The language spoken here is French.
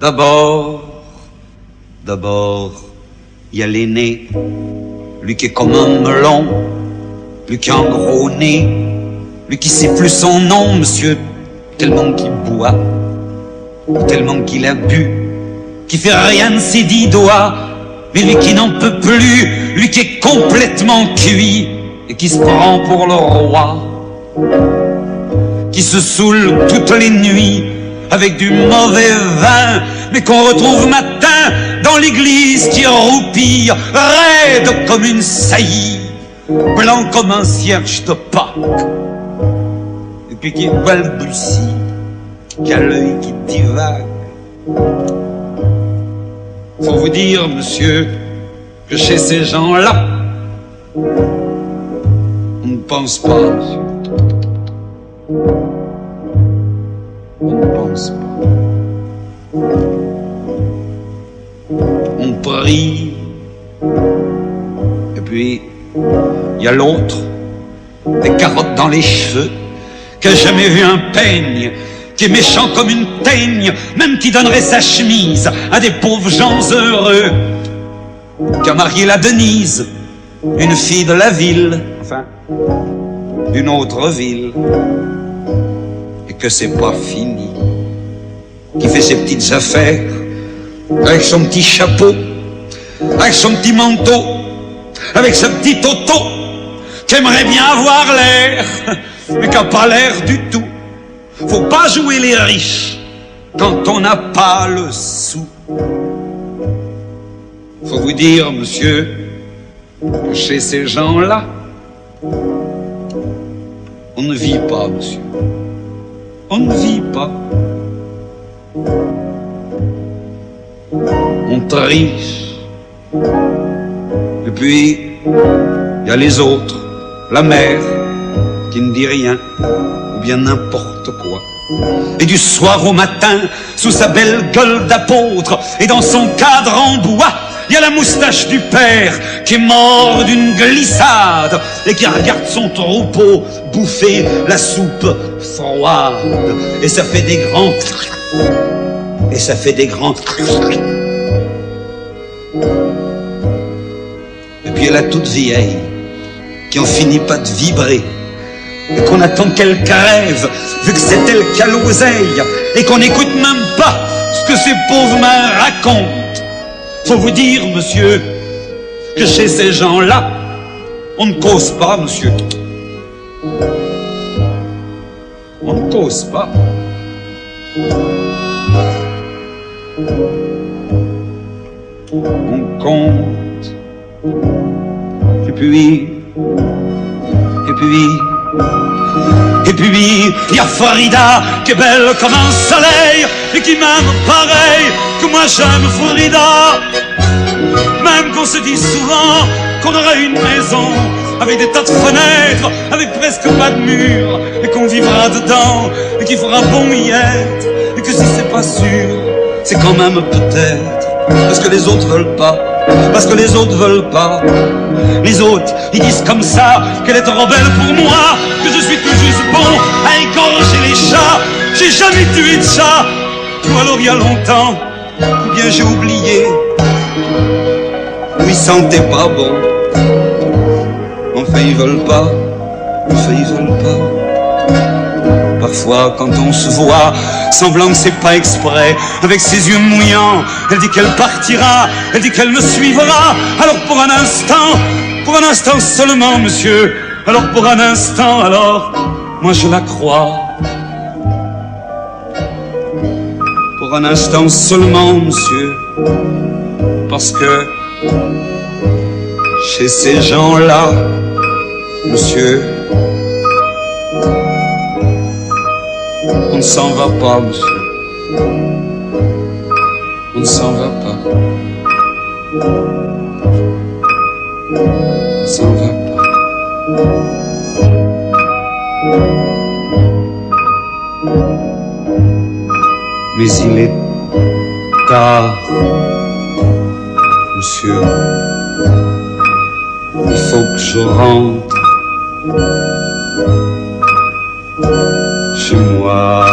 D'abord, il y a l'aîné, lui qui est comme un melon, lui qui a un gros nez, lui qui sait plus son nom, monsieur, tellement qu'il boit, tellement qu'il a bu, qui fait rien de ses 10 doigts, mais lui qui n'en peut plus, lui qui est complètement cuit, et qui se prend pour le roi, qui se saoule toutes les nuits, avec du mauvais vin, mais qu'on retrouve matin dans l'église qui roupille, raide comme une saillie, blanc comme un cierge de Pâques, et puis qui balbutie, qui a l'œil qui divague. Faut vous dire, monsieur, que chez ces gens-là, on ne pense pas, monsieur. On ne pense pas. On prie. Et puis, il y a l'autre, des carottes dans les cheveux, qui a jamais vu un peigne, qui est méchant comme une teigne, même qui donnerait sa chemise à des pauvres gens heureux, qui a marié la Denise, une fille de la ville, enfin, d'une autre ville, et que c'est pas fini, qui fait ses petites affaires, avec son petit chapeau, avec son petit manteau, avec sa petite auto, qui aimerait bien avoir l'air, mais qui n'a pas l'air du tout. Faut pas jouer les riches quand on n'a pas le sou. Faut vous dire, monsieur, que chez ces gens-là, on ne vit pas, monsieur. On ne vit pas. On triche. Et puis, il y a les autres, la mère, qui ne dit rien, ou bien n'importe quoi. Et du soir au matin, sous sa belle gueule d'apôtre, et dans son cadre en bois, il y a la moustache du père qui est mort d'une glissade et qui regarde son troupeau bouffer la soupe froide. Et ça fait des grands... Et ça fait des grands... Et puis il y a la toute vieille qui en finit pas de vibrer et qu'on attend qu'elle crève vu que c'est elle qui a l'oseille et qu'on n'écoute même pas ce que ces pauvres mains racontent. Faut vous dire, monsieur, que chez ces gens-là, on ne cause pas, monsieur. On ne cause pas. On compte. Et puis, il y a Farida qui est belle comme un soleil et qui m'aime pareil que moi j'aime Farida. Même qu'on se dit souvent qu'on aurait une maison avec des tas de fenêtres, avec presque pas de murs, et qu'on vivra dedans, et qu'il fera bon y être, et que si c'est pas sûr, c'est quand même peut-être, parce que les autres veulent pas, parce que les autres veulent pas. Les autres, ils disent comme ça qu'elle est trop belle pour moi, que je suis tout juste bon à égorger les chats. J'ai jamais tué de chat, ou alors il y a longtemps, ou bien j'ai oublié, ou ils sentaient pas bon. Enfin ils veulent pas, enfin ils veulent pas. Parfois quand on se voit, semblant que c'est pas exprès, avec ses yeux mouillants, elle dit qu'elle partira, elle dit qu'elle me suivra. Alors pour un instant seulement, monsieur, alors pour un instant, alors, moi je la crois. Pour un instant seulement, monsieur, parce que chez ces gens-là, monsieur, on ne s'en va pas, monsieur. On ne s'en va pas. On ne s'en va pas. Mais il est tard, monsieur. Il faut que je rentre chez moi.